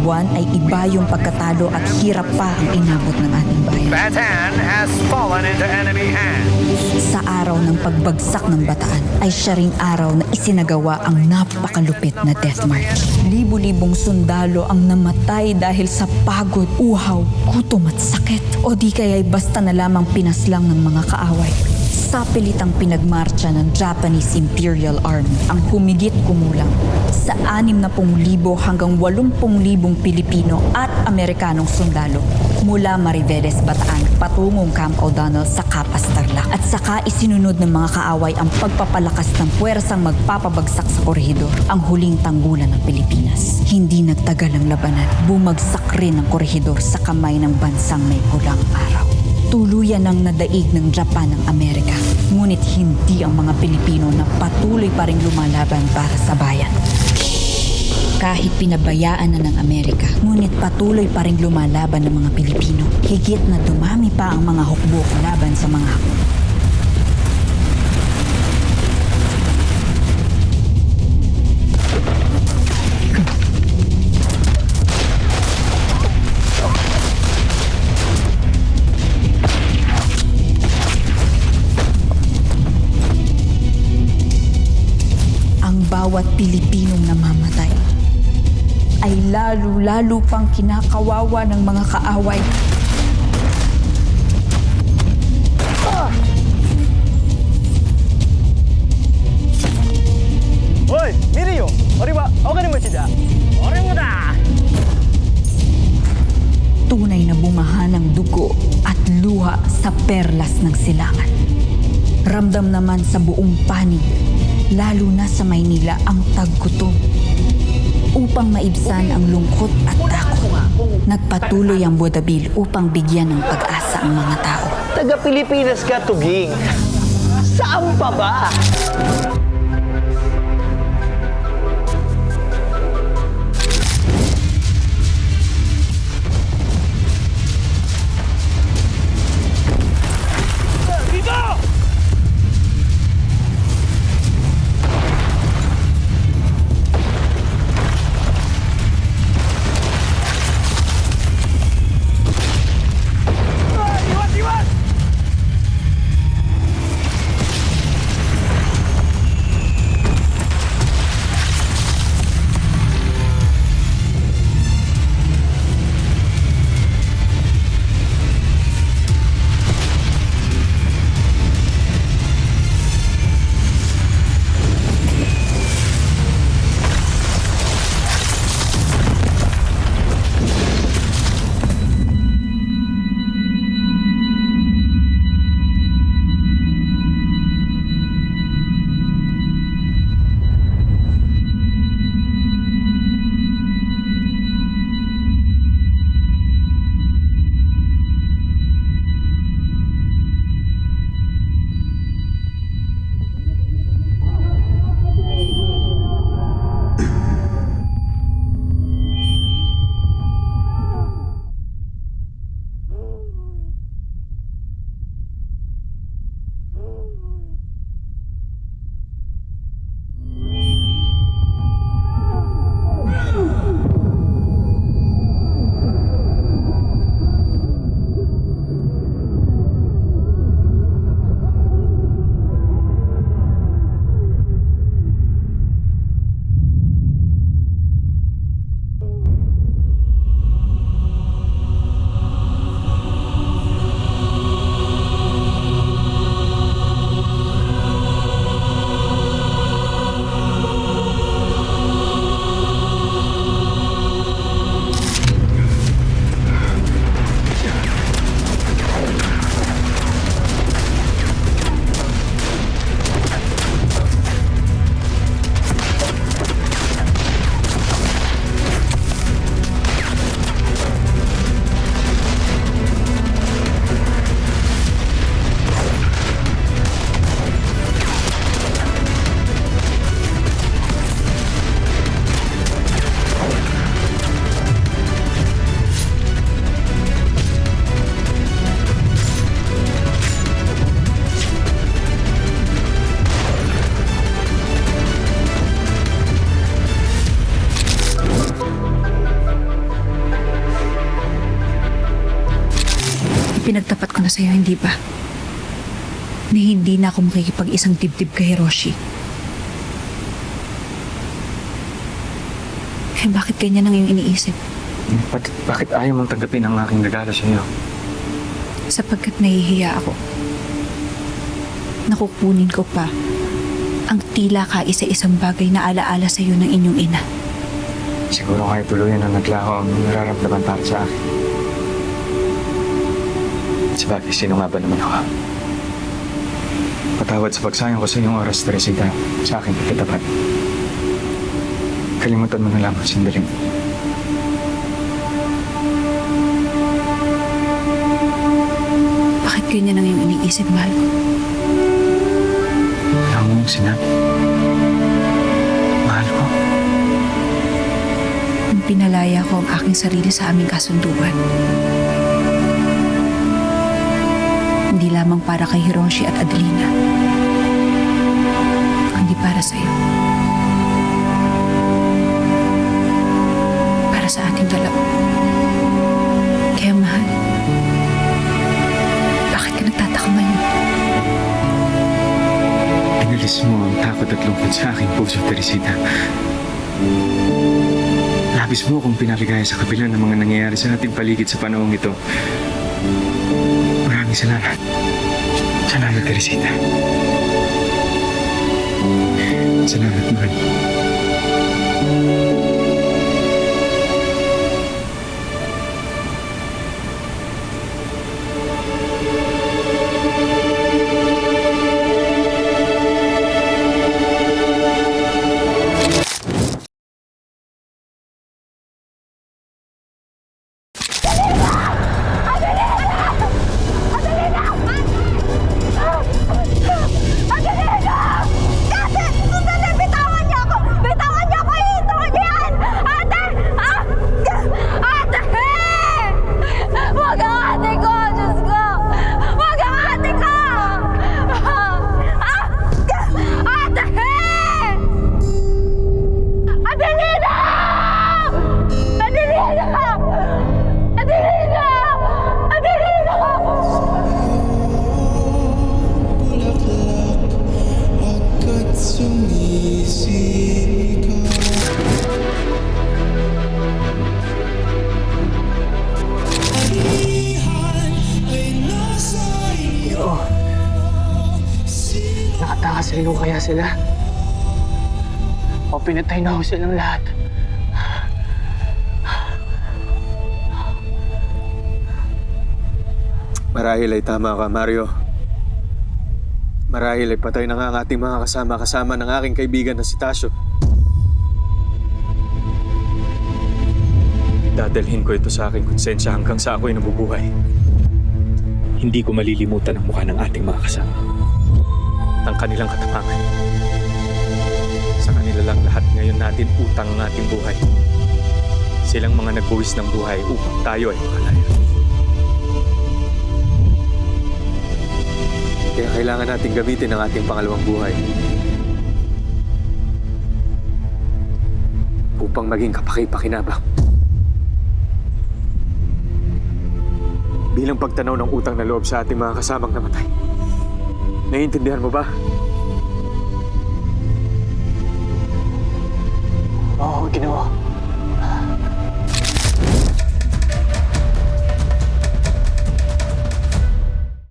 buwan ay iba yung pagkatalo at hirap pa ang inabot ng ating bayan. Bataan has fallen into enemy hands. Sa araw ng pagbagsak ng Bataan ay siya ring araw na isinagawa ang napakalupit na death march. Libu-libong sundalo ang namatay dahil sa pagod, uhaw, gutom at sakit. O di kaya'y basta na lamang pinaslang ng mga kaaway. Sa pilitang pinagmarcha ng Japanese Imperial Army ang humigit kumulang sa 60,000 hanggang 80,000 Pilipino at Amerikanong sundalo mula Mariveles, Bataan patungong Camp O'Donnell sa Capas, Tarlac. At saka isinunod ng mga kaaway ang pagpapalakas ng puwersang magpapabagsak sa Corregidor, ang huling tanggulan ng Pilipinas. Hindi nagtagal ang labanan, bumagsak rin ang Corregidor sa kamay ng bansang may pulang araw. Tuluyan ang nadaig ng Japan ng Amerika. Ngunit hindi ang mga Pilipino na patuloy pa ring lumalaban para sa bayan. Kahit pinabayaan na ng Amerika, ngunit patuloy pa ring lumalaban ng mga Pilipino. Higit na dumami pa ang mga hukbo laban sa mga Hapon. Bawat Pilipinong namamatay ay lalo-lalo pang kinakawawa ng mga kaaway. Hoy, Mirio! Ori wa okanimochi da? Ori mo da! Tunay na bumaha ng dugo at luha sa perlas ng silangan. Ramdam naman sa buong panig, lalo na sa Maynila, ang taggutom. Upang maibsan ang lungkot at takot, nagpatuloy ang Budabil upang bigyan ng pag-asa ang mga tao. Taga-Pilipinas ka, Tuging. Saan pa ba? Pinagtapat ko na sa'yo, hindi ba? Na hindi na ako makikipag-isang dibdib kay Hiroshi. Eh, bakit ganyan ang iyong iniisip? Bakit ayaw mong tanggapin ang aking regalo sa iyo? Sapagkat nahihiya ako. Nakukunin ko pa ang tila kaisa-isang bagay na alaala sa iyo ng inyong ina. Siguro kayo tuluyan na naglaho ang nararamdaman para sa akin. Sabagay, sino nga ba naman ako? Patawad sa pagsayang ko sa iyong oras, Teresita, sa aking pagkatapat. Kalimutan mo na lamang sandaling. Bakit ganyan ang iyong iniisip, mahal ko? Wala mo yung sinabi. Mahal ko. Nung pinalaya ko ang aking sarili sa aming kasunduan. Hindi lamang para kay Hiroshi at Adelina, kundi para sa iyo. Para sa ating dalawa. Kaya mahal, bakit ka nagtataka ngayon? Inalis mo ang takot at lungkot sa aking puso, Teresita. Labis mo akong pinaligaya sa kabila ng mga nangyayari sa ating paligid sa panahong ito. Maraming salamat. Salamat, Teresita. Salamat, mahal. Nakatakas kaya sila? O pinatay na ho silang lahat? Marahil ay tama ka, Mario. Marahil ay patay na nga ang ating mga kasama ng aking kaibigan na si Tasio. Dadalhin ko ito sa aking konsensya hanggang sa ako'y nabubuhay. Hindi ko malilimutan ang mukha ng ating mga kasama. Ang kanilang katapangan. Sa kanila lang lahat ngayon natin utang ang ating buhay. Silang mga nagbuwis ng buhay upang tayo ay makalaya. Kaya kailangan natin gamitin ang ating pangalawang buhay upang maging kapaki-pakinabang. Bilang pagtanaw ng utang na loob sa ating mga kasamang namatay. Naiintindihan mo ba? Oo, Ginoo.